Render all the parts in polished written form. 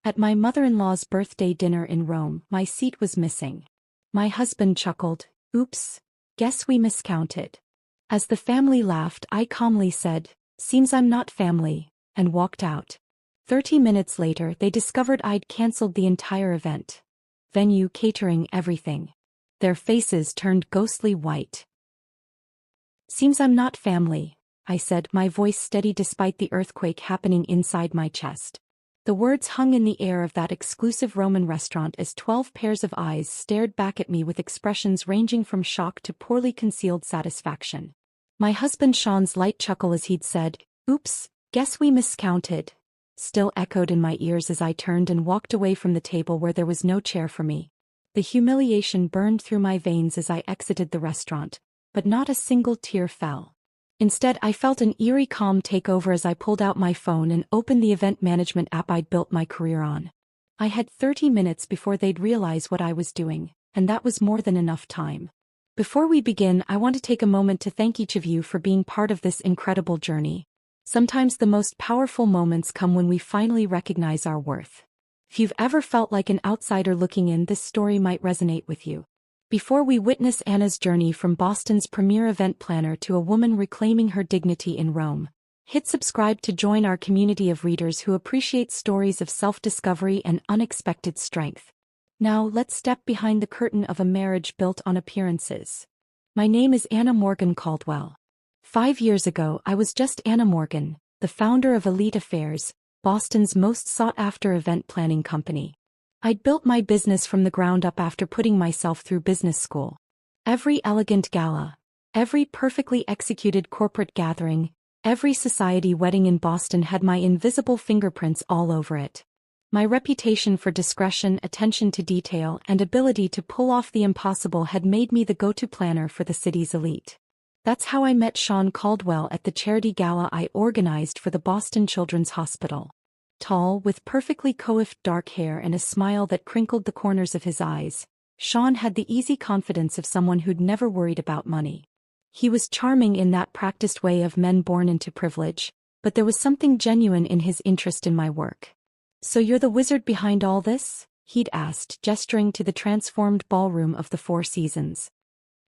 At my mother-in-law's birthday dinner in Rome, my seat was missing. My husband chuckled, "Oops, guess we miscounted." As the family laughed, I calmly said, "Seems I'm not family," and walked out. 30 minutes later, they discovered I'd cancelled the entire event. Venue, catering, everything. Their faces turned ghostly white. "Seems I'm not family," I said, my voice steady despite the earthquake happening inside my chest. The words hung in the air of that exclusive Roman restaurant as 12 pairs of eyes stared back at me with expressions ranging from shock to poorly concealed satisfaction. My husband Sean's light chuckle as he'd said, "Oops, guess we miscounted," still echoed in my ears as I turned and walked away from the table where there was no chair for me. The humiliation burned through my veins as I exited the restaurant, but not a single tear fell. Instead, I felt an eerie calm take over as I pulled out my phone and opened the event management app I'd built my career on. I had 30 minutes before they'd realize what I was doing, and that was more than enough time. Before we begin, I want to take a moment to thank each of you for being part of this incredible journey. Sometimes the most powerful moments come when we finally recognize our worth. If you've ever felt like an outsider looking in, this story might resonate with you. Before we witness Anna's journey from Boston's premier event planner to a woman reclaiming her dignity in Rome, hit subscribe to join our community of readers who appreciate stories of self-discovery and unexpected strength. Now, let's step behind the curtain of a marriage built on appearances. My name is Anna Morgan Caldwell. 5 years ago, I was just Anna Morgan, the founder of Elite Affairs, Boston's most sought-after event planning company. I'd built my business from the ground up after putting myself through business school. Every elegant gala, every perfectly executed corporate gathering, every society wedding in Boston had my invisible fingerprints all over it. My reputation for discretion, attention to detail, and ability to pull off the impossible had made me the go-to planner for the city's elite. That's how I met Sean Caldwell at the charity gala I organized for the Boston Children's Hospital. Tall, with perfectly coiffed dark hair and a smile that crinkled the corners of his eyes, Sean had the easy confidence of someone who'd never worried about money. He was charming in that practiced way of men born into privilege, but there was something genuine in his interest in my work. "So you're the wizard behind all this?" he'd asked, gesturing to the transformed ballroom of the Four Seasons.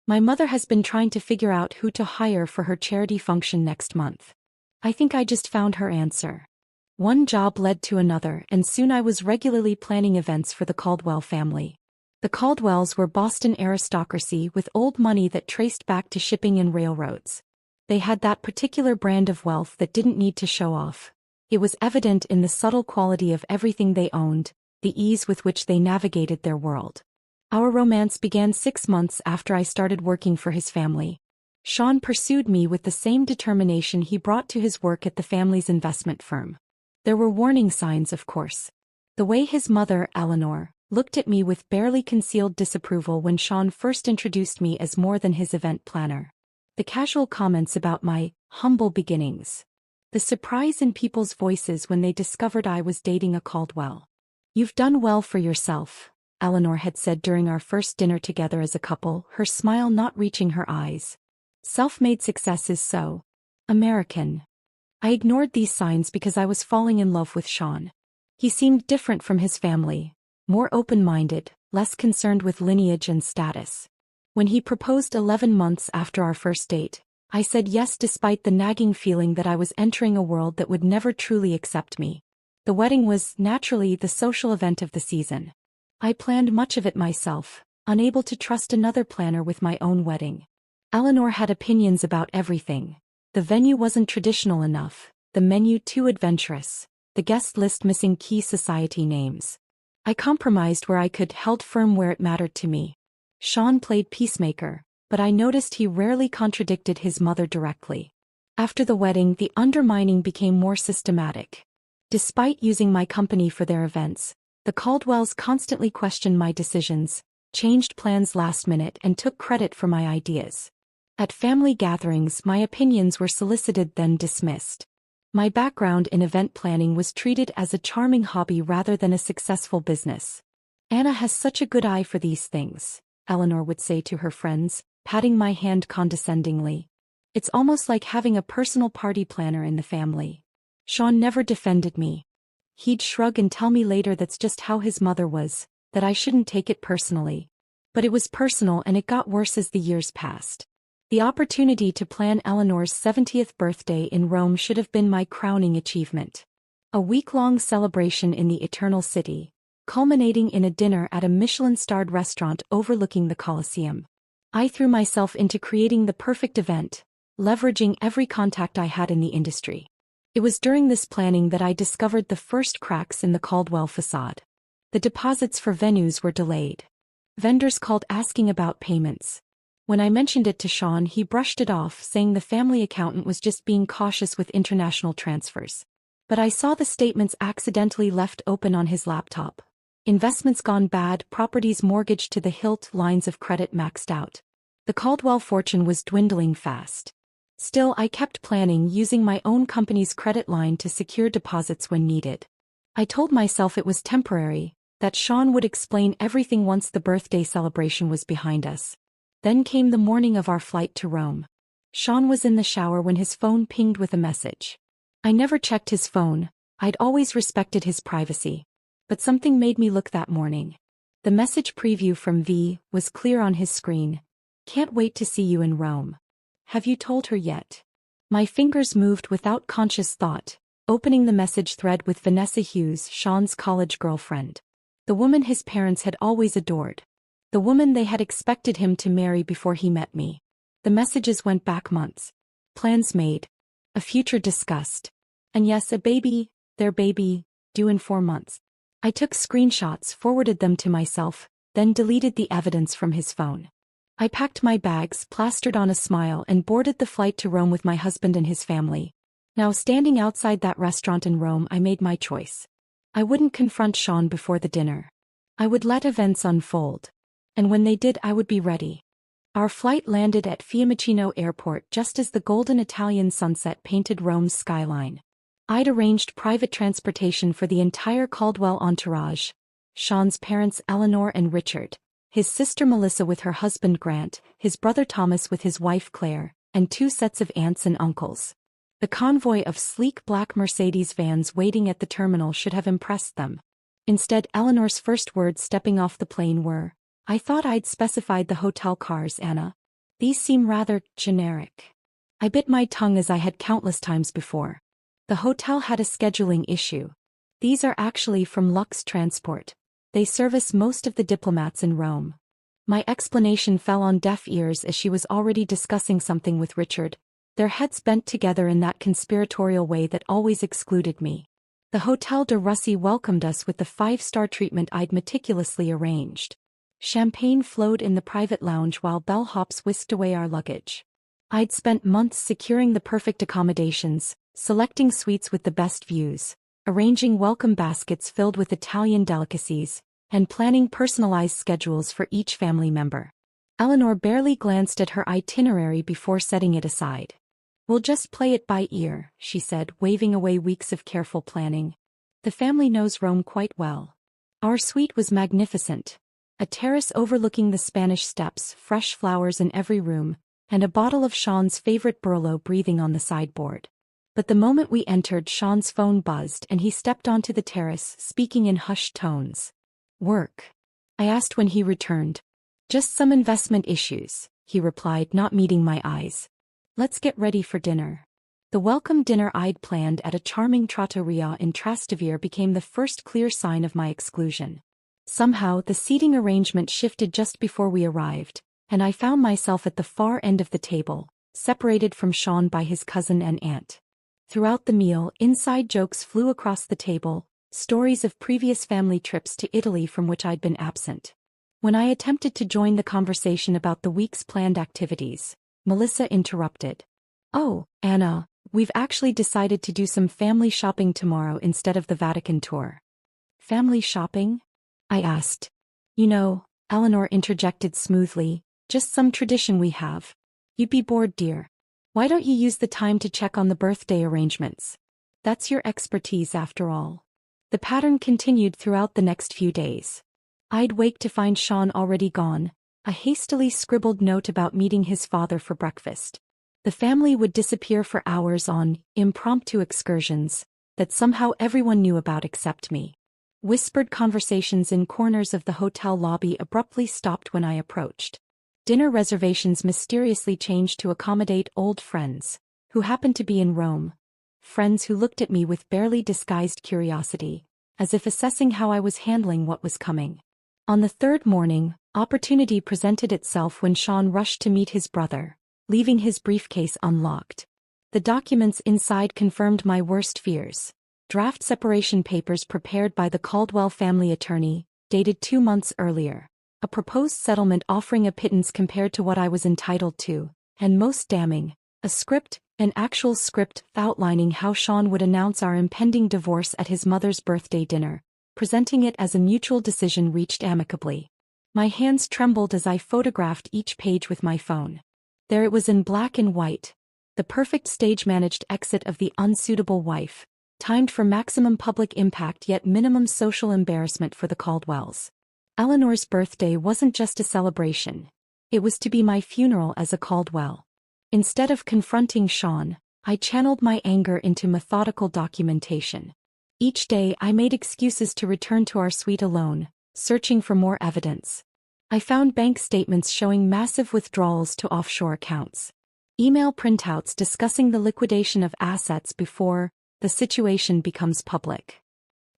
"My mother has been trying to figure out who to hire for her charity function next month. I think I just found her answer." One job led to another, and soon I was regularly planning events for the Caldwell family. The Caldwells were Boston aristocracy with old money that traced back to shipping and railroads. They had that particular brand of wealth that didn't need to show off. It was evident in the subtle quality of everything they owned, the ease with which they navigated their world. Our romance began 6 months after I started working for his family. Sean pursued me with the same determination he brought to his work at the family's investment firm. There were warning signs, of course. The way his mother, Eleanor, looked at me with barely concealed disapproval when Sean first introduced me as more than his event planner. The casual comments about my humble beginnings. The surprise in people's voices when they discovered I was dating a Caldwell. "You've done well for yourself," Eleanor had said during our first dinner together as a couple, her smile not reaching her eyes. "Self-made success is so American." I ignored these signs because I was falling in love with Sean. He seemed different from his family, more open-minded, less concerned with lineage and status. When he proposed 11 months after our first date, I said yes despite the nagging feeling that I was entering a world that would never truly accept me. The wedding was, naturally, the social event of the season. I planned much of it myself, unable to trust another planner with my own wedding. Eleanor had opinions about everything. The venue wasn't traditional enough, the menu too adventurous, the guest list missing key society names. I compromised where I could, held firm where it mattered to me. Sean played peacemaker, but I noticed he rarely contradicted his mother directly. After the wedding, the undermining became more systematic. Despite using my company for their events, the Caldwells constantly questioned my decisions, changed plans last minute, and took credit for my ideas. At family gatherings, my opinions were solicited then dismissed. My background in event planning was treated as a charming hobby rather than a successful business. "Anna has such a good eye for these things," Eleanor would say to her friends, patting my hand condescendingly. "It's almost like having a personal party planner in the family." Sean never defended me. He'd shrug and tell me later that's just how his mother was, that I shouldn't take it personally. But it was personal, and it got worse as the years passed. The opportunity to plan Eleanor's 70th birthday in Rome should have been my crowning achievement. A week-long celebration in the Eternal City, culminating in a dinner at a Michelin-starred restaurant overlooking the Colosseum. I threw myself into creating the perfect event, leveraging every contact I had in the industry. It was during this planning that I discovered the first cracks in the Caldwell facade. The deposits for venues were delayed. Vendors called asking about payments. When I mentioned it to Sean, he brushed it off, saying the family accountant was just being cautious with international transfers. But I saw the statements accidentally left open on his laptop. Investments gone bad, properties mortgaged to the hilt, lines of credit maxed out. The Caldwell fortune was dwindling fast. Still, I kept planning, using my own company's credit line to secure deposits when needed. I told myself it was temporary, that Sean would explain everything once the birthday celebration was behind us. Then came the morning of our flight to Rome. Sean was in the shower when his phone pinged with a message. I never checked his phone, I'd always respected his privacy. But something made me look that morning. The message preview from V was clear on his screen. "Can't wait to see you in Rome. Have you told her yet?" My fingers moved without conscious thought, opening the message thread with Vanessa Hughes, Sean's college girlfriend. The woman his parents had always adored. The woman they had expected him to marry before he met me. The messages went back months. Plans made. A future discussed. And yes, a baby, their baby, due in 4 months. I took screenshots, forwarded them to myself, then deleted the evidence from his phone. I packed my bags, plastered on a smile, and boarded the flight to Rome with my husband and his family. Now, standing outside that restaurant in Rome, I made my choice. I wouldn't confront Sean before the dinner. I would let events unfold. And when they did, I would be ready. Our flight landed at Fiumicino Airport just as the golden Italian sunset painted Rome's skyline. I'd arranged private transportation for the entire Caldwell entourage. Sean's parents Eleanor and Richard, his sister Melissa with her husband Grant, his brother Thomas with his wife Claire, and 2 sets of aunts and uncles. The convoy of sleek black Mercedes vans waiting at the terminal should have impressed them. Instead, Eleanor's first words stepping off the plane were, "I thought I'd specified the hotel cars, Anna. These seem rather generic." I bit my tongue as I had countless times before. The hotel had a scheduling issue. "These are actually from Lux Transport. They service most of the diplomats in Rome." My explanation fell on deaf ears as she was already discussing something with Richard, their heads bent together in that conspiratorial way that always excluded me. The Hotel de Russie welcomed us with the 5-star treatment I'd meticulously arranged. Champagne flowed in the private lounge while bellhops whisked away our luggage. I'd spent months securing the perfect accommodations, selecting suites with the best views, arranging welcome baskets filled with Italian delicacies, and planning personalized schedules for each family member. Eleanor barely glanced at her itinerary before setting it aside. "We'll just play it by ear," she said, waving away weeks of careful planning. "The family knows Rome quite well." Our suite was magnificent. A terrace overlooking the Spanish Steps, fresh flowers in every room, and a bottle of Sean's favorite Barolo breathing on the sideboard. But the moment we entered, Sean's phone buzzed and he stepped onto the terrace, speaking in hushed tones. "Work?" I asked when he returned. "Just some investment issues," he replied, not meeting my eyes. "Let's get ready for dinner." The welcome dinner I'd planned at a charming trattoria in Trastevere became the first clear sign of my exclusion. Somehow, the seating arrangement shifted just before we arrived, and I found myself at the far end of the table, separated from Sean by his cousin and aunt. Throughout the meal, inside jokes flew across the table, stories of previous family trips to Italy from which I'd been absent. When I attempted to join the conversation about the week's planned activities, Melissa interrupted. "Oh, Anna, we've actually decided to do some family shopping tomorrow instead of the Vatican tour." "Family shopping?" I asked. "You know," Eleanor interjected smoothly, "just some tradition we have." "You'd be bored, dear. Why don't you use the time to check on the birthday arrangements? That's your expertise after all." The pattern continued throughout the next few days. I'd wake to find Sean already gone, a hastily scribbled note about meeting his father for breakfast. The family would disappear for hours on impromptu excursions, that somehow everyone knew about except me. Whispered conversations in corners of the hotel lobby abruptly stopped when I approached. Dinner reservations mysteriously changed to accommodate old friends, who happened to be in Rome. Friends who looked at me with barely disguised curiosity, as if assessing how I was handling what was coming. On the third morning, opportunity presented itself when Sean rushed to meet his brother, leaving his briefcase unlocked. The documents inside confirmed my worst fears. Draft separation papers prepared by the Caldwell family attorney, dated 2 months earlier. A proposed settlement offering a pittance compared to what I was entitled to, and most damning, a script, an actual script outlining how Sean would announce our impending divorce at his mother's birthday dinner, presenting it as a mutual decision reached amicably. My hands trembled as I photographed each page with my phone. There it was in black and white, the perfect stage-managed exit of the unsuitable wife, timed for maximum public impact yet minimum social embarrassment for the Caldwells. Eleanor's birthday wasn't just a celebration. It was to be my funeral as a Caldwell. Instead of confronting Sean, I channeled my anger into methodical documentation. Each day I made excuses to return to our suite alone, searching for more evidence. I found bank statements showing massive withdrawals to offshore accounts. Email printouts discussing the liquidation of assets before the situation becomes public.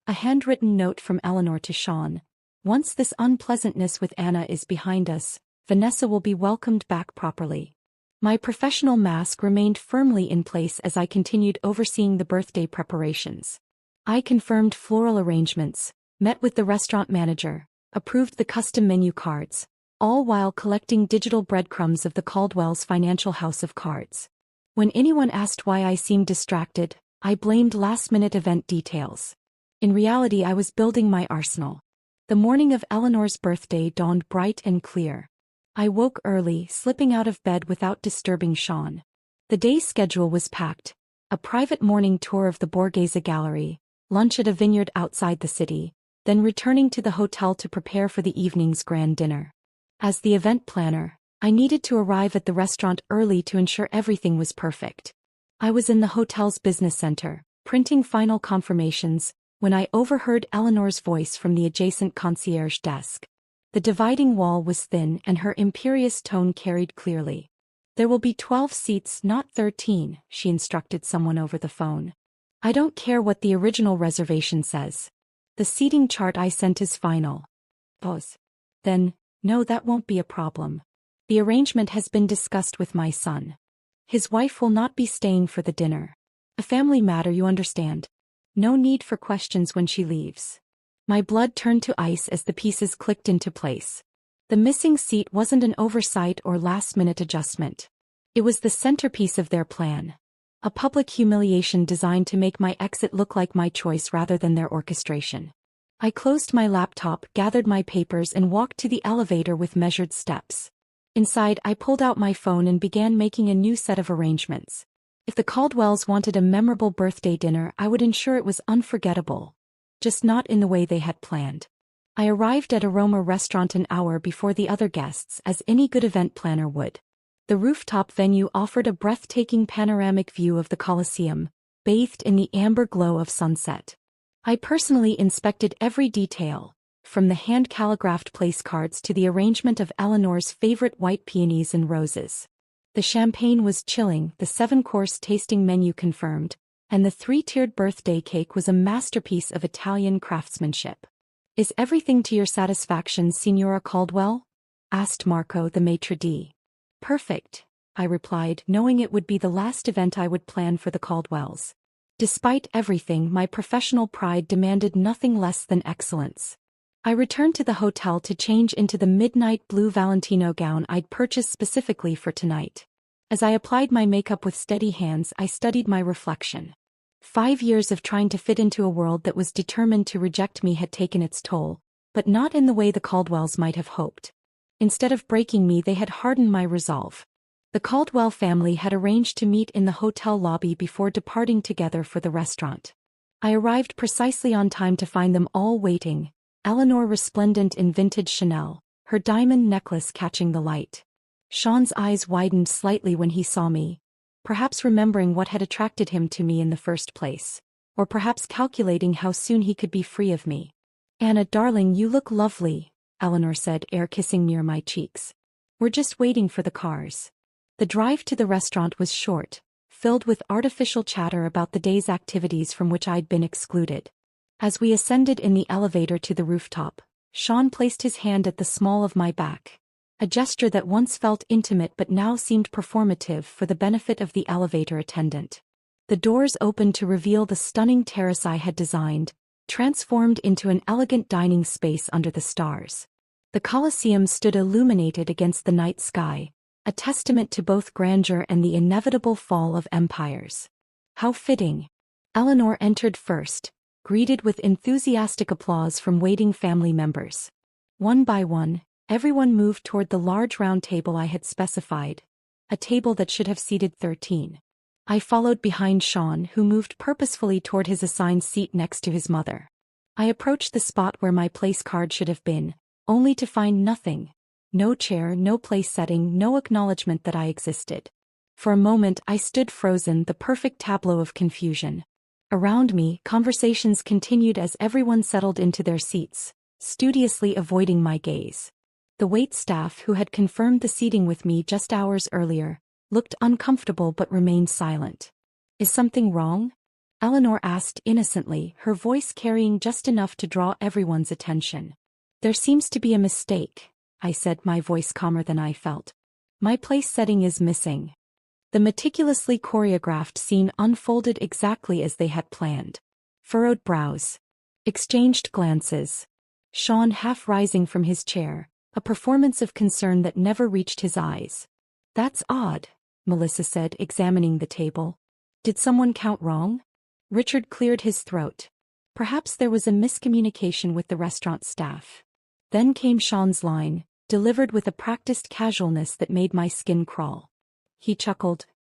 A handwritten note from Eleanor to Sean. Once this unpleasantness with Anna is behind us, Vanessa will be welcomed back properly. My professional mask remained firmly in place as I continued overseeing the birthday preparations. I confirmed floral arrangements, met with the restaurant manager, approved the custom menu cards, all while collecting digital breadcrumbs of the Caldwell's financial house of cards. When anyone asked why I seemed distracted, I blamed last-minute event details. In reality, I was building my arsenal. The morning of Eleanor's birthday dawned bright and clear. I woke early, slipping out of bed without disturbing Sean. The day's schedule was packed: a private morning tour of the Borghese Gallery, lunch at a vineyard outside the city, then returning to the hotel to prepare for the evening's grand dinner. As the event planner, I needed to arrive at the restaurant early to ensure everything was perfect. I was in the hotel's business center, printing final confirmations, when I overheard Eleanor's voice from the adjacent concierge desk. The dividing wall was thin and her imperious tone carried clearly. "There will be 12 seats, not 13, she instructed someone over the phone. "I don't care what the original reservation says. The seating chart I sent is final." Pause. "Then, no, that won't be a problem. The arrangement has been discussed with my son. His wife will not be staying for the dinner. A family matter, you understand. No need for questions when she leaves." My blood turned to ice as the pieces clicked into place. The missing seat wasn't an oversight or last-minute adjustment. It was the centerpiece of their plan. A public humiliation designed to make my exit look like my choice rather than their orchestration. I closed my laptop, gathered my papers, and walked to the elevator with measured steps. Inside, I pulled out my phone and began making a new set of arrangements. If the Caldwells wanted a memorable birthday dinner, I would ensure it was unforgettable. Just not in the way they had planned. I arrived at Aroma Restaurant an hour before the other guests, as any good event planner would. The rooftop venue offered a breathtaking panoramic view of the Colosseum, bathed in the amber glow of sunset. I personally inspected every detail, from the hand-calligraphed place cards to the arrangement of Eleanor's favorite white peonies and roses. The champagne was chilling, the 7-course tasting menu confirmed, and the 3-tiered birthday cake was a masterpiece of Italian craftsmanship. "Is everything to your satisfaction, Signora Caldwell?" asked Marco, the maitre d'. "Perfect," I replied, knowing it would be the last event I would plan for the Caldwells. Despite everything, my professional pride demanded nothing less than excellence. I returned to the hotel to change into the midnight blue Valentino gown I'd purchased specifically for tonight. As I applied my makeup with steady hands, I studied my reflection. 5 years of trying to fit into a world that was determined to reject me had taken its toll, but not in the way the Caldwells might have hoped. Instead of breaking me, they had hardened my resolve. The Caldwell family had arranged to meet in the hotel lobby before departing together for the restaurant. I arrived precisely on time to find them all waiting, Eleanor resplendent in vintage Chanel, her diamond necklace catching the light. Sean's eyes widened slightly when he saw me, perhaps remembering what had attracted him to me in the first place. or perhaps calculating how soon he could be free of me. "Anna, darling, you look lovely," Eleanor said, air-kissing near my cheeks. "We're just waiting for the cars." The drive to the restaurant was short, filled with artificial chatter about the day's activities from which I'd been excluded. As we ascended in the elevator to the rooftop, Sean placed his hand at the small of my back, a gesture that once felt intimate but now seemed performative for the benefit of the elevator attendant. The doors opened to reveal the stunning terrace I had designed, transformed into an elegant dining space under the stars. The Colosseum stood illuminated against the night sky, a testament to both grandeur and the inevitable fall of empires. How fitting. Eleanor entered first, greeted with enthusiastic applause from waiting family members. One by one, everyone moved toward the large round table I had specified, a table that should have seated 13. I followed behind Sean, who moved purposefully toward his assigned seat next to his mother. I approached the spot where my place card should have been, only to find nothing. No chair, no place setting, no acknowledgement that I existed. For a moment I stood frozen, the perfect tableau of confusion. Around me, conversations continued as everyone settled into their seats, studiously avoiding my gaze. The wait staff, who had confirmed the seating with me just hours earlier, looked uncomfortable but remained silent. "Is something wrong?" Eleanor asked innocently, her voice carrying just enough to draw everyone's attention. "There seems to be a mistake," I said, my voice calmer than I felt. "My place setting is missing." The meticulously choreographed scene unfolded exactly as they had planned. Furrowed brows. Exchanged glances. Sean half rising from his chair, a performance of concern that never reached his eyes. "That's odd," Melissa said, examining the table. "Did someone count wrong?" Richard cleared his throat. Perhaps there was a miscommunication with the restaurant staff. Then came Sean's line, delivered with a practiced casualness that made my skin crawl. He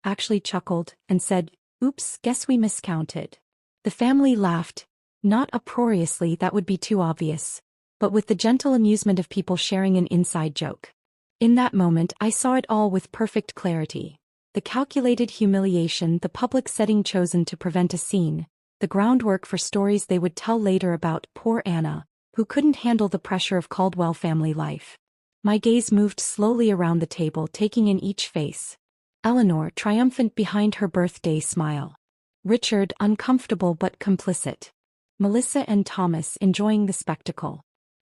actually chuckled, and said, "Oops, guess we miscounted." The family laughed, not uproariously, that would be too obvious, but with the gentle amusement of people sharing an inside joke. In that moment I saw it all with perfect clarity. The calculated humiliation, the public setting chosen to prevent a scene, the groundwork for stories they would tell later about poor Anna, who couldn't handle the pressure of Caldwell family life. My gaze moved slowly around the table, taking in each face. Eleanor, triumphant behind her birthday smile. Richard, uncomfortable but complicit. Melissa and Thomas enjoying the spectacle.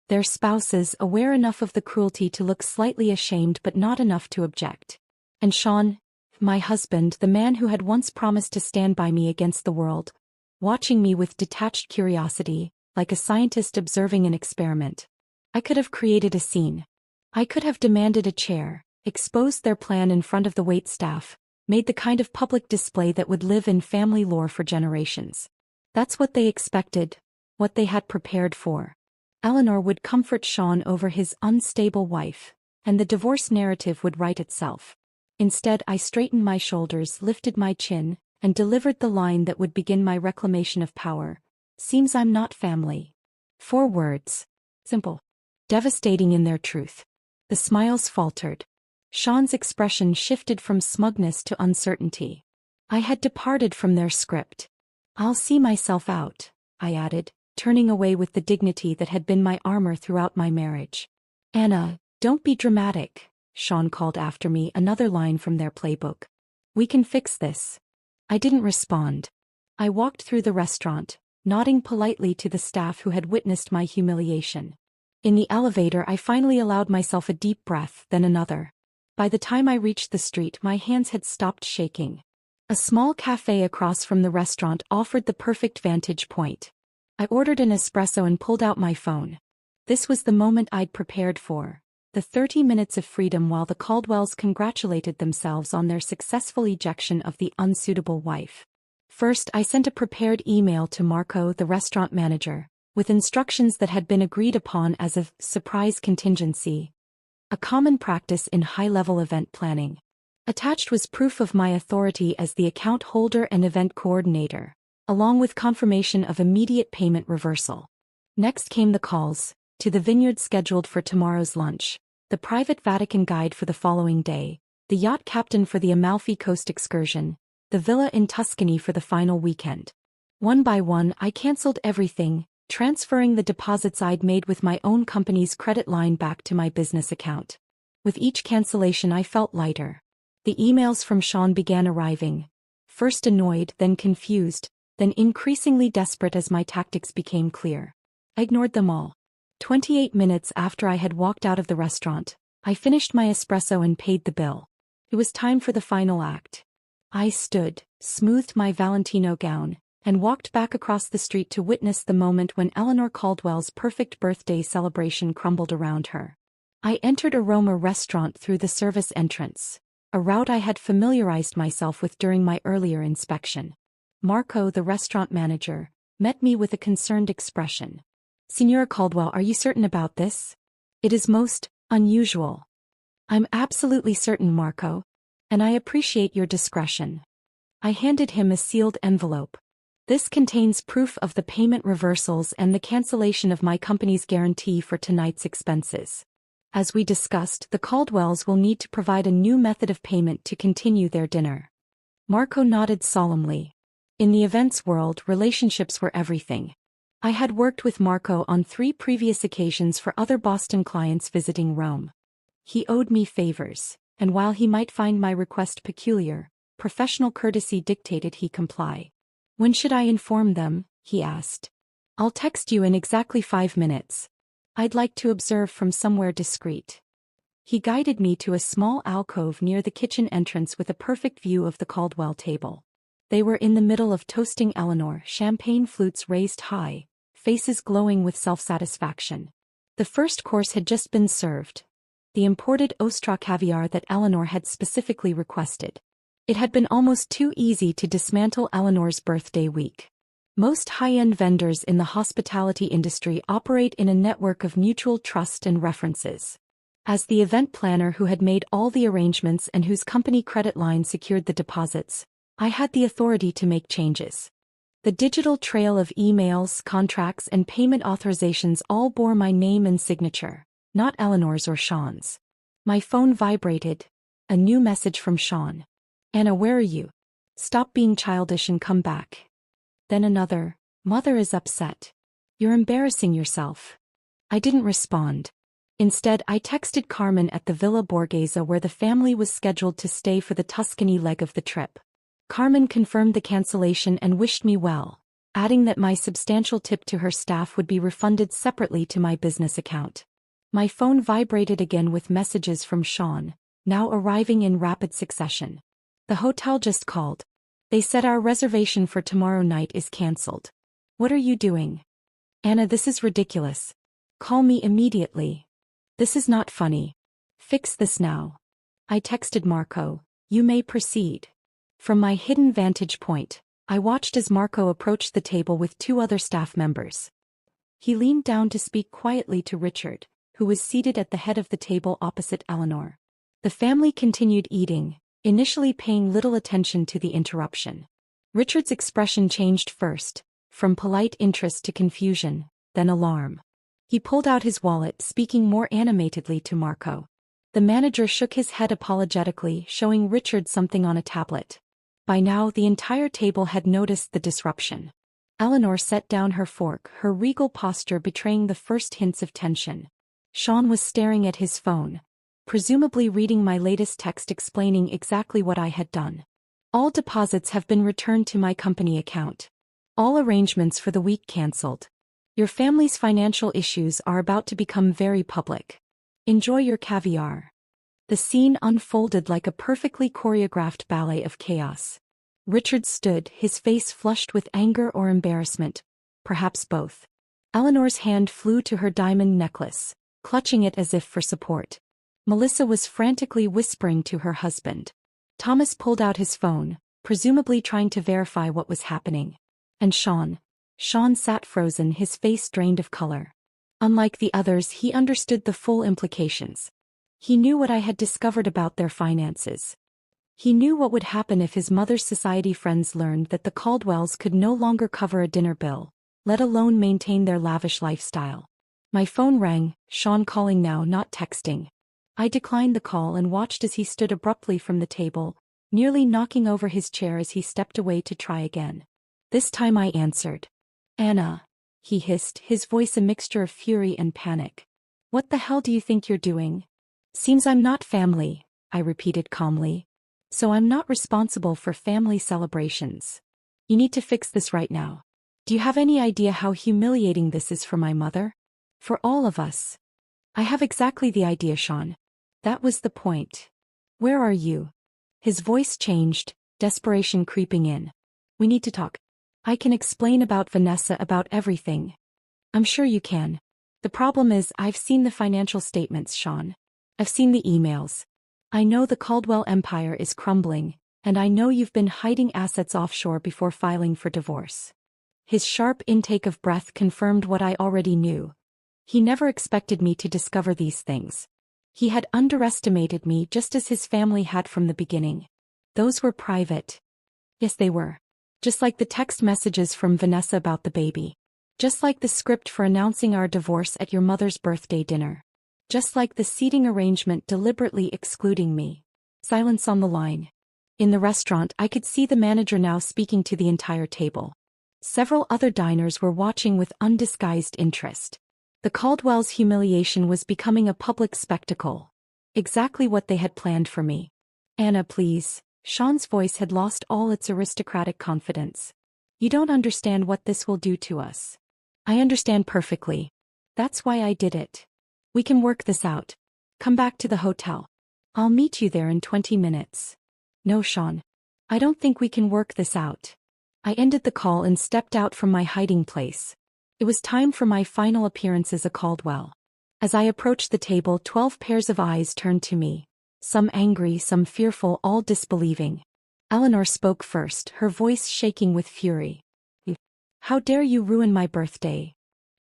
Their spouses, aware enough of the cruelty to look slightly ashamed but not enough to object. And Sean, my husband, the man who had once promised to stand by me against the world, watching me with detached curiosity, like a scientist observing an experiment. I could have created a scene. I could have demanded a chair, exposed their plan in front of the waitstaff, made the kind of public display that would live in family lore for generations. That's what they expected, what they had prepared for. Eleanor would comfort Sean over his unstable wife, and the divorce narrative would write itself. Instead, I straightened my shoulders, lifted my chin, and delivered the line that would begin my reclamation of power. "Seems I'm not family." 4 words. Simple. Devastating in their truth. The smiles faltered. Sean's expression shifted from smugness to uncertainty. I had departed from their script. "I'll see myself out," I added, turning away with the dignity that had been my armor throughout my marriage. "Anna, don't be dramatic," Sean called after me, another line from their playbook. "We can fix this." I didn't respond. I walked through the restaurant, nodding politely to the staff who had witnessed my humiliation. In the elevator I finally allowed myself a deep breath, then another. By the time I reached the street my hands had stopped shaking. A small cafe across from the restaurant offered the perfect vantage point. I ordered an espresso and pulled out my phone. This was the moment I'd prepared for. The 30 minutes of freedom while the Caldwells congratulated themselves on their successful ejection of the unsuitable wife. First, I sent a prepared email to Marco, the restaurant manager, with instructions that had been agreed upon as a surprise contingency, a common practice in high-level event planning. Attached was proof of my authority as the account holder and event coordinator, along with confirmation of immediate payment reversal. Next came the calls, to the vineyard scheduled for tomorrow's lunch, the private Vatican guide for the following day, the yacht captain for the Amalfi Coast excursion, the villa in Tuscany for the final weekend. One by one, I canceled everything, transferring the deposits I'd made with my own company's credit line back to my business account. With each cancellation, I felt lighter. The emails from Sean began arriving. First annoyed, then confused, then increasingly desperate as my tactics became clear. I ignored them all. 28 minutes after I had walked out of the restaurant, I finished my espresso and paid the bill. It was time for the final act. I stood, smoothed my Valentino gown, and walked back across the street to witness the moment when Eleanor Caldwell's perfect birthday celebration crumbled around her. I entered Aroma Restaurant through the service entrance, a route I had familiarized myself with during my earlier inspection. Marco, the restaurant manager, met me with a concerned expression. "Signora Caldwell, are you certain about this? It is most unusual." "I'm absolutely certain, Marco. And I appreciate your discretion." I handed him a sealed envelope. "This contains proof of the payment reversals and the cancellation of my company's guarantee for tonight's expenses. As we discussed, the Caldwells will need to provide a new method of payment to continue their dinner." Marco nodded solemnly. In the events world, relationships were everything. I had worked with Marco on 3 previous occasions for other Boston clients visiting Rome. He owed me favors, and while he might find my request peculiar, professional courtesy dictated he comply. "When should I inform them?" he asked. "I'll text you in exactly 5 minutes. I'd like to observe from somewhere discreet." He guided me to a small alcove near the kitchen entrance with a perfect view of the Caldwell table. They were in the middle of toasting Eleanor, champagne flutes raised high, faces glowing with self-satisfaction. The first course had just been served, the imported Ostra caviar that Eleanor had specifically requested. It had been almost too easy to dismantle Eleanor's birthday week. Most high-end vendors in the hospitality industry operate in a network of mutual trust and references. As the event planner who had made all the arrangements and whose company credit line secured the deposits, I had the authority to make changes. The digital trail of emails, contracts, and payment authorizations all bore my name and signature, not Eleanor's or Sean's. My phone vibrated. A new message from Sean. "Anna, where are you? Stop being childish and come back." Then another, "Mother is upset. You're embarrassing yourself." I didn't respond. Instead, I texted Carmen at the Villa Borghese where the family was scheduled to stay for the Tuscany leg of the trip. Carmen confirmed the cancellation and wished me well, adding that my substantial tip to her staff would be refunded separately to my business account. My phone vibrated again with messages from Sean, now arriving in rapid succession. "The hotel just called. They said our reservation for tomorrow night is cancelled. What are you doing? Anna, this is ridiculous. Call me immediately. This is not funny. Fix this now." I texted Marco, "You may proceed." From my hidden vantage point, I watched as Marco approached the table with 2 other staff members. He leaned down to speak quietly to Richard, who was seated at the head of the table opposite Eleanor. The family continued eating, initially paying little attention to the interruption. Richard's expression changed first, from polite interest to confusion, then alarm. He pulled out his wallet, speaking more animatedly to Marco. The manager shook his head apologetically, showing Richard something on a tablet. By now, the entire table had noticed the disruption. Eleanor set down her fork, her regal posture betraying the first hints of tension. Sean was staring at his phone, presumably reading my latest text explaining exactly what I had done. "All deposits have been returned to my company account. All arrangements for the week cancelled. Your family's financial issues are about to become very public. Enjoy your caviar." The scene unfolded like a perfectly choreographed ballet of chaos. Richard stood, his face flushed with anger or embarrassment, perhaps both. Eleanor's hand flew to her diamond necklace, clutching it as if for support. Melissa was frantically whispering to her husband. Thomas pulled out his phone, presumably trying to verify what was happening. And Sean sat frozen, his face drained of color. Unlike the others, he understood the full implications. He knew what I had discovered about their finances. He knew what would happen if his mother's society friends learned that the Caldwells could no longer cover a dinner bill, let alone maintain their lavish lifestyle. My phone rang, Sean calling now, not texting. I declined the call and watched as he stood abruptly from the table, nearly knocking over his chair as he stepped away to try again. This time I answered. Anna, he hissed, his voice a mixture of fury and panic. What the hell do you think you're doing? Seems I'm not family, I repeated calmly. So I'm not responsible for family celebrations. You need to fix this right now. Do you have any idea how humiliating this is for my mother? For all of us. I have exactly the idea, Sean. That was the point. Where are you? His voice changed, desperation creeping in. We need to talk. I can explain about Vanessa, about everything. I'm sure you can. The problem is I've seen the financial statements, Sean. I've seen the emails. I know the Caldwell empire is crumbling, and I know you've been hiding assets offshore before filing for divorce. His sharp intake of breath confirmed what I already knew. He never expected me to discover these things. He had underestimated me just as his family had from the beginning. Those were private. Yes, they were. Just like the text messages from Vanessa about the baby. Just like the script for announcing our divorce at your mother's birthday dinner. Just like the seating arrangement deliberately excluding me. Silence on the line. In the restaurant, I could see the manager now speaking to the entire table. Several other diners were watching with undisguised interest. The Caldwell's humiliation was becoming a public spectacle. Exactly what they had planned for me. Anna, please. Sean's voice had lost all its aristocratic confidence. You don't understand what this will do to us. I understand perfectly. That's why I did it. We can work this out. Come back to the hotel. I'll meet you there in 20 minutes. No, Sean. I don't think we can work this out. I ended the call and stepped out from my hiding place. It was time for my final appearance as a Caldwell. As I approached the table, 12 pairs of eyes turned to me. Some angry, some fearful, all disbelieving. Eleanor spoke first, her voice shaking with fury. How dare you ruin my birthday?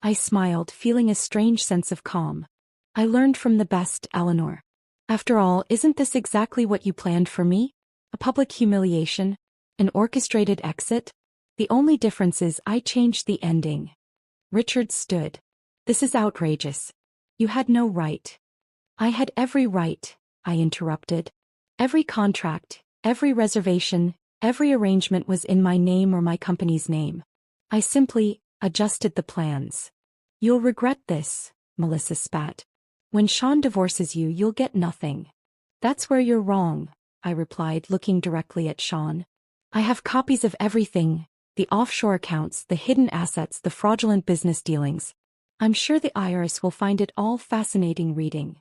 I smiled, feeling a strange sense of calm. I learned from the best, Eleanor. After all, isn't this exactly what you planned for me? A public humiliation? An orchestrated exit? The only difference is I changed the ending. Richard stood. This is outrageous. You had no right. I had every right, I interrupted. Every contract, every reservation, every arrangement was in my name or my company's name. I simply adjusted the plans. You'll regret this, Melissa spat. When Sean divorces you, you'll get nothing. That's where you're wrong, I replied, looking directly at Sean. I have copies of everything, the offshore accounts, the hidden assets, the fraudulent business dealings. I'm sure the IRS will find it all fascinating reading.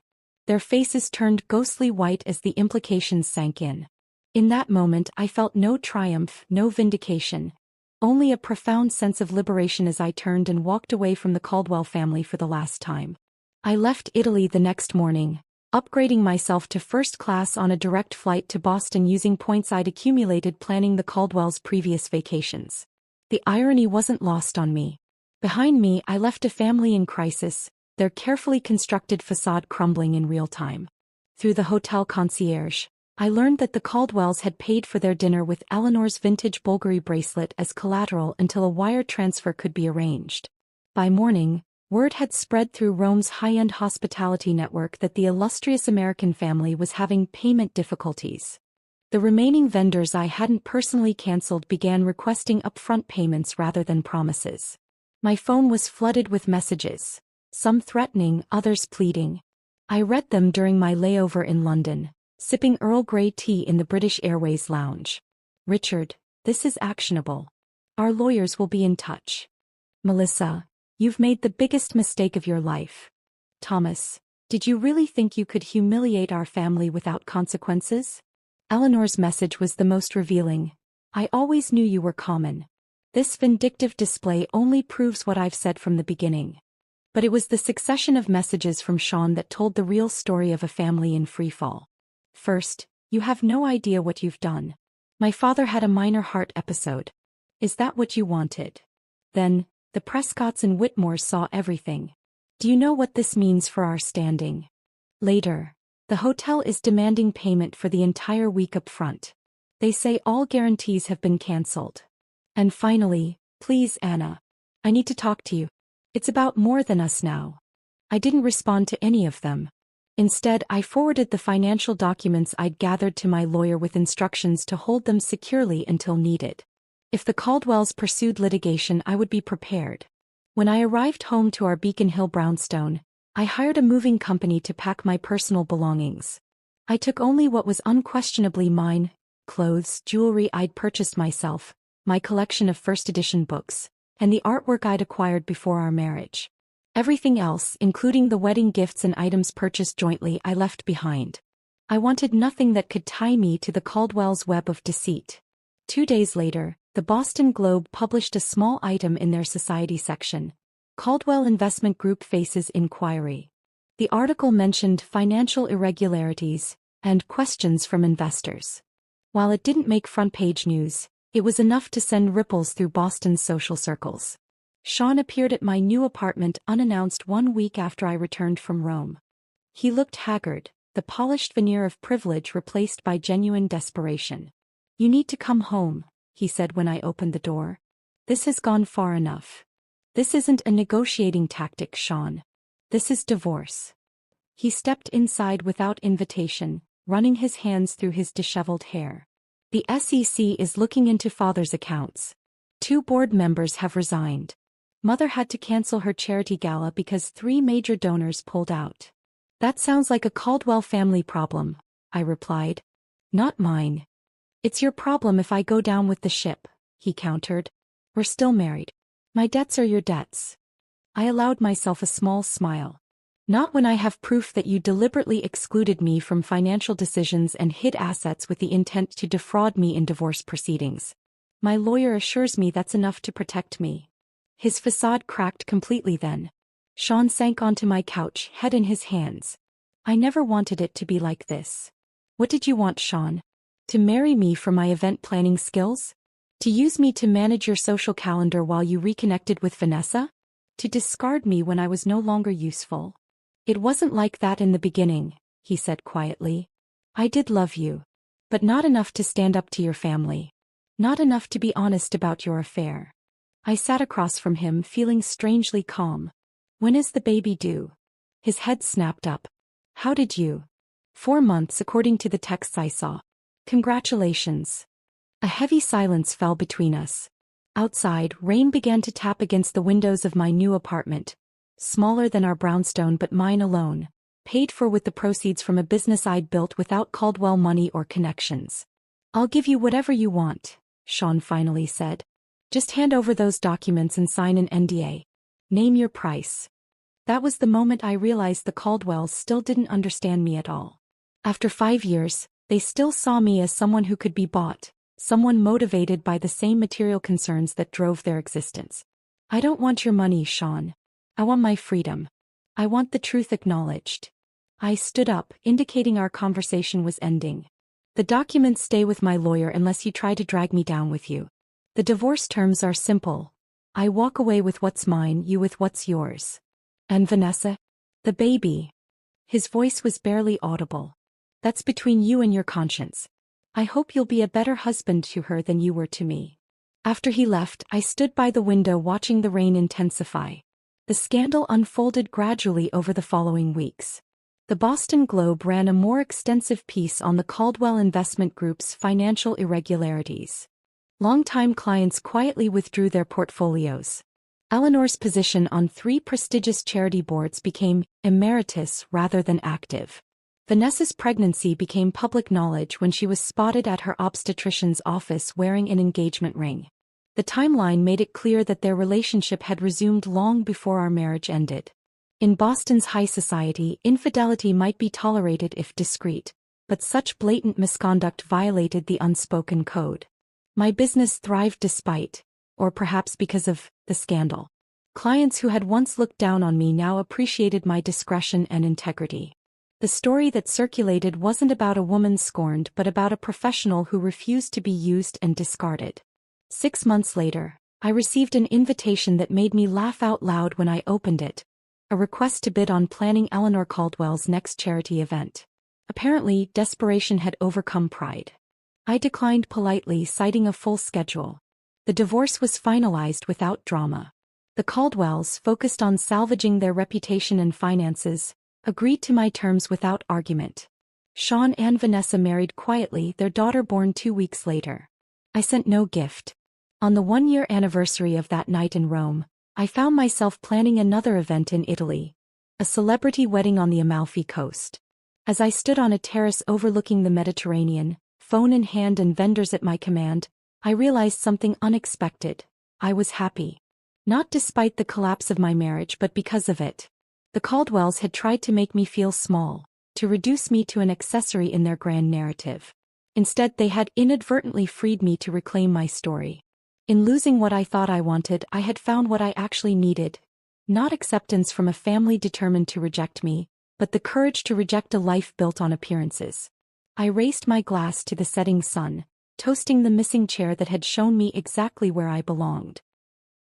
Their faces turned ghostly white as the implications sank in. In that moment I felt no triumph, no vindication. Only a profound sense of liberation as I turned and walked away from the Caldwell family for the last time. I left Italy the next morning, upgrading myself to first class on a direct flight to Boston using points I'd accumulated planning the Caldwell's previous vacations. The irony wasn't lost on me. Behind me I left a family in crisis, their carefully constructed facade crumbling in real time. Through the hotel concierge, I learned that the Caldwells had paid for their dinner with Eleanor's vintage Bulgari bracelet as collateral until a wire transfer could be arranged. By morning, word had spread through Rome's high-end hospitality network that the illustrious American family was having payment difficulties. The remaining vendors I hadn't personally canceled began requesting upfront payments rather than promises. My phone was flooded with messages, some threatening, others pleading. I read them during my layover in London, sipping Earl Grey tea in the British Airways lounge. Richard, this is actionable. Our lawyers will be in touch. Melissa, you've made the biggest mistake of your life. Thomas, did you really think you could humiliate our family without consequences? Eleanor's message was the most revealing. I always knew you were common. This vindictive display only proves what I've said from the beginning. But it was the succession of messages from Sean that told the real story of a family in freefall. First, you have no idea what you've done. My father had a minor heart episode. Is that what you wanted? Then, the Prescotts and Whitmores saw everything. Do you know what this means for our standing? Later, the hotel is demanding payment for the entire week up front. They say all guarantees have been cancelled. And finally, please Anna. I need to talk to you. It's about more than us now. I didn't respond to any of them. Instead, I forwarded the financial documents I'd gathered to my lawyer with instructions to hold them securely until needed. If the Caldwells pursued litigation, I would be prepared. When I arrived home to our Beacon Hill brownstone, I hired a moving company to pack my personal belongings. I took only what was unquestionably mine: clothes, jewelry I'd purchased myself, my collection of first edition books, and the artwork I'd acquired before our marriage. Everything else, including the wedding gifts and items purchased jointly, I left behind. I wanted nothing that could tie me to the Caldwells' web of deceit. 2 days later, the Boston Globe published a small item in their society section: Caldwell Investment Group faces inquiry. The article mentioned financial irregularities and questions from investors. While it didn't make front-page news, it was enough to send ripples through Boston's social circles. Sean appeared at my new apartment unannounced 1 week after I returned from Rome. He looked haggard, the polished veneer of privilege replaced by genuine desperation. "You need to come home," he said when I opened the door. "This has gone far enough. This isn't a negotiating tactic, Sean. This is divorce." He stepped inside without invitation, running his hands through his disheveled hair. "The SEC is looking into father's accounts. 2 board members have resigned. Mother had to cancel her charity gala because 3 major donors pulled out." "That sounds like a Caldwell family problem," I replied. "Not mine." "It's your problem if I go down with the ship," he countered. "We're still married. My debts are your debts." I allowed myself a small smile. "Not when I have proof that you deliberately excluded me from financial decisions and hid assets with the intent to defraud me in divorce proceedings. My lawyer assures me that's enough to protect me." His facade cracked completely then. Sean sank onto my couch, head in his hands. "I never wanted it to be like this." "What did you want, Sean? To marry me for my event planning skills? To use me to manage your social calendar while you reconnected with Vanessa? To discard me when I was no longer useful?" "It wasn't like that in the beginning," he said quietly. "I did love you. But not enough to stand up to your family. Not enough to be honest about your affair." I sat across from him, feeling strangely calm. "When is the baby due?" His head snapped up. "How did you?" 4 months according to the texts I saw. "Congratulations." A heavy silence fell between us. Outside, rain began to tap against the windows of my new apartment. Smaller than our brownstone, but mine alone. Paid for with the proceeds from a business I'd built without Caldwell money or connections. "I'll give you whatever you want," Sean finally said. "Just hand over those documents and sign an NDA. Name your price." That was the moment I realized the Caldwells still didn't understand me at all. After 5 years, they still saw me as someone who could be bought, someone motivated by the same material concerns that drove their existence. "I don't want your money, Sean. I want my freedom. I want the truth acknowledged." I stood up, indicating our conversation was ending. "The documents stay with my lawyer unless you try to drag me down with you. The divorce terms are simple. I walk away with what's mine, you with what's yours." "And Vanessa? The baby?" His voice was barely audible. "That's between you and your conscience. I hope you'll be a better husband to her than you were to me." After he left, I stood by the window watching the rain intensify. The scandal unfolded gradually over the following weeks. The Boston Globe ran a more extensive piece on the Caldwell Investment Group's financial irregularities. Longtime clients quietly withdrew their portfolios. Eleanor's position on 3 prestigious charity boards became emeritus rather than active. Vanessa's pregnancy became public knowledge when she was spotted at her obstetrician's office wearing an engagement ring. The timeline made it clear that their relationship had resumed long before our marriage ended. In Boston's high society, infidelity might be tolerated if discreet, but such blatant misconduct violated the unspoken code. My business thrived despite, or perhaps because of, the scandal. Clients who had once looked down on me now appreciated my discretion and integrity. The story that circulated wasn't about a woman scorned but about a professional who refused to be used and discarded. 6 months later, I received an invitation that made me laugh out loud when I opened it. A request to bid on planning Eleanor Caldwell's next charity event. Apparently, desperation had overcome pride. I declined politely, citing a full schedule. The divorce was finalized without drama. The Caldwells, focused on salvaging their reputation and finances, agreed to my terms without argument. Sean and Vanessa married quietly, their daughter born 2 weeks later. I sent no gift. On the 1-year anniversary of that night in Rome, I found myself planning another event in Italy. A celebrity wedding on the Amalfi Coast. As I stood on a terrace overlooking the Mediterranean, phone in hand and vendors at my command, I realized something unexpected. I was happy. Not despite the collapse of my marriage but because of it. The Caldwells had tried to make me feel small, to reduce me to an accessory in their grand narrative. Instead, they had inadvertently freed me to reclaim my story. In losing what I thought I wanted, I had found what I actually needed. Not acceptance from a family determined to reject me, but the courage to reject a life built on appearances. I raised my glass to the setting sun, toasting the missing chair that had shown me exactly where I belonged.